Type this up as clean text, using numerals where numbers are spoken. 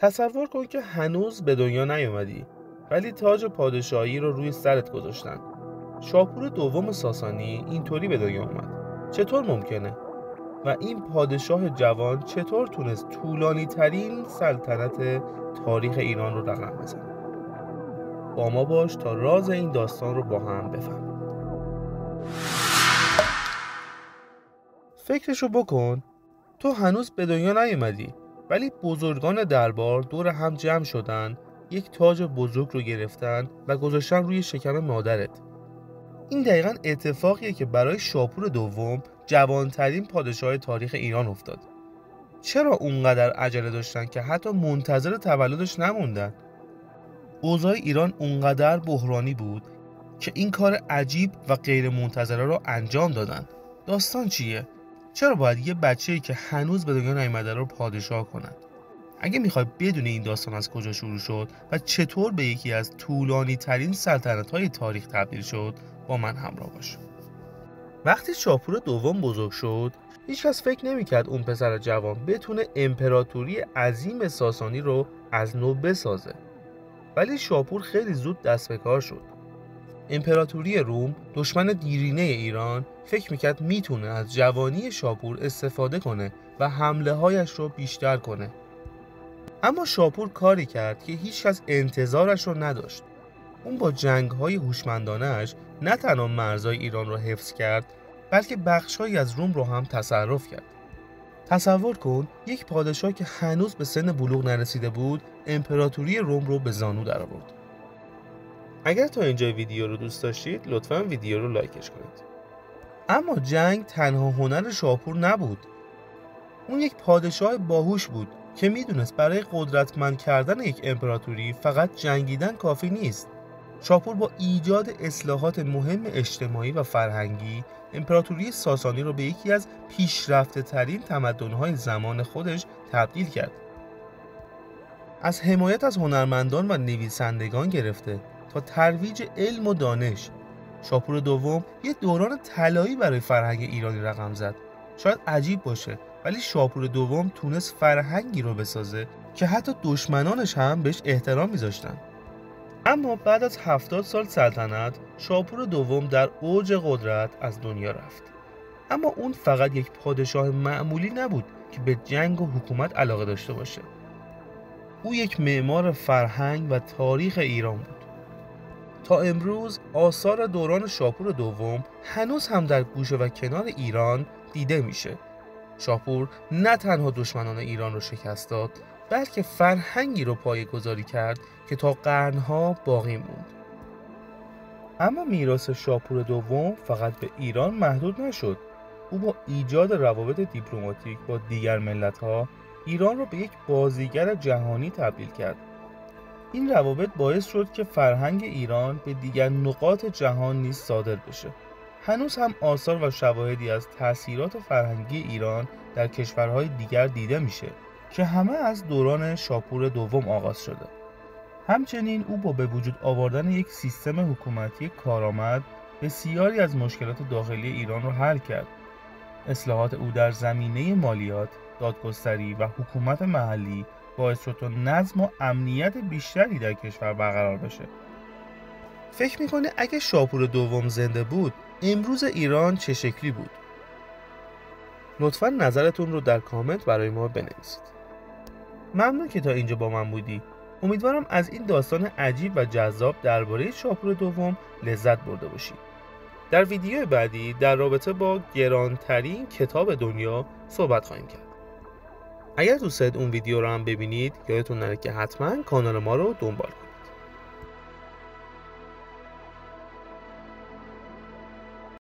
تصور کن که هنوز به دنیا نیومدی ولی تاج پادشاهی رو روی سرت گذاشتن. شاپور دوم ساسانی اینطوری به دنیا اومد. چطور ممکنه؟ و این پادشاه جوان چطور تونست طولانی ترین سلطنت تاریخ ایران رو رقم بزنه؟ با ما باش تا راز این داستان رو با هم بفهمیم. فکرشو بکن، تو هنوز به دنیا نیومدی ولی بزرگان دربار دور هم جمع شدن، یک تاج بزرگ رو گرفتن و گذاشتن روی شکم مادرت. این دقیقاً اتفاقیه که برای شاپور دوم جوانترین پادشاه تاریخ ایران افتاد. چرا اونقدر عجله داشتن که حتی منتظر تولدش نموندن؟ اوضاع ایران اونقدر بحرانی بود که این کار عجیب و غیر منتظره رو انجام دادن. داستان چیه؟ چرا باید یه بچه‌ای که هنوز به دنیا نیامده رو پادشاه کنن؟ اگه میخوای بدونی این داستان از کجا شروع شد و چطور به یکی از طولانی ترین سلطنت‌های تاریخ تبدیل شد، با من همراه باش. وقتی شاپور دوم بزرگ شد، هیچ کس فکر نمی‌کرد اون پسر جوان بتونه امپراتوری عظیم ساسانی رو از نو بسازه. ولی شاپور خیلی زود دست به کار شد. امپراتوری روم، دشمن دیرینه ایران، فکر میکرد میتونه از جوانی شاپور استفاده کنه و حمله هایش رو بیشتر کنه. اما شاپور کاری کرد که هیچ کس انتظارش رو نداشت. اون با جنگ های هوشمندانه‌اش نه تنها مرزهای ایران رو حفظ کرد، بلکه بخشهایی از روم رو هم تصرف کرد. تصور کن یک پادشاه که هنوز به سن بلوغ نرسیده بود، امپراتوری روم رو به زانو درآورد. اگر تا اینجای ویدیو رو دوست داشتید لطفاً ویدیو رو لایکش کنید. اما جنگ تنها هنر شاپور نبود. اون یک پادشاه باهوش بود که میدونست برای قدرتمند کردن یک امپراتوری فقط جنگیدن کافی نیست. شاپور با ایجاد اصلاحات مهم اجتماعی و فرهنگی، امپراتوری ساسانی رو به یکی از پیشرفته ترین تمدن‌های زمان خودش تبدیل کرد. از حمایت از هنرمندان و نویسندگان گرفته تا ترویج علم و دانش، شاپور دوم یه دوران طلایی برای فرهنگ ایرانی رقم زد. شاید عجیب باشه ولی شاپور دوم تونست فرهنگی رو بسازه که حتی دشمنانش هم بهش احترام میذاشتن. اما بعد از 70 سال سلطنت، شاپور دوم در اوج قدرت از دنیا رفت. اما اون فقط یک پادشاه معمولی نبود که به جنگ و حکومت علاقه داشته باشه. او یک معمار فرهنگ و تاریخ ایران بود. تا امروز آثار دوران شاپور دوم هنوز هم در گوشه و کنار ایران دیده میشه. شاپور نه تنها دشمنان ایران رو شکست داد، بلکه فرهنگی رو پایه‌گذاری کرد که تا قرنها باقی موند. اما میراث شاپور دوم فقط به ایران محدود نشد. او با ایجاد روابط دیپلماتیک با دیگر ملت‌ها، ایران را به یک بازیگر جهانی تبدیل کرد. این روابط باعث شد که فرهنگ ایران به دیگر نقاط جهان نیز صادر بشه. هنوز هم آثار و شواهدی از تأثیرات فرهنگی ایران در کشورهای دیگر دیده میشه که همه از دوران شاپور دوم آغاز شده. همچنین او با به وجود آوردن یک سیستم حکومتی کارآمد بسیاری از مشکلات داخلی ایران را حل کرد. اصلاحات او در زمینه مالیات، دادگستری و حکومت محلی باعث شد تا نظم و امنیت بیشتری در کشور برقرار بشه. فکر میکنه اگه شاپور دوم زنده بود، امروز ایران چه شکلی بود؟ لطفاً نظرتون رو در کامنت برای ما بنویسید. ممنون که تا اینجا با من بودی. امیدوارم از این داستان عجیب و جذاب درباره شاپور دوم لذت برده باشید. در ویدیو بعدی در رابطه با گرانترین کتاب دنیا صحبت خواهیم کرد. اگر دوست دارید اون ویدیو رو هم ببینید، یادتون نره که حتما کانال ما رو دنبال کنید.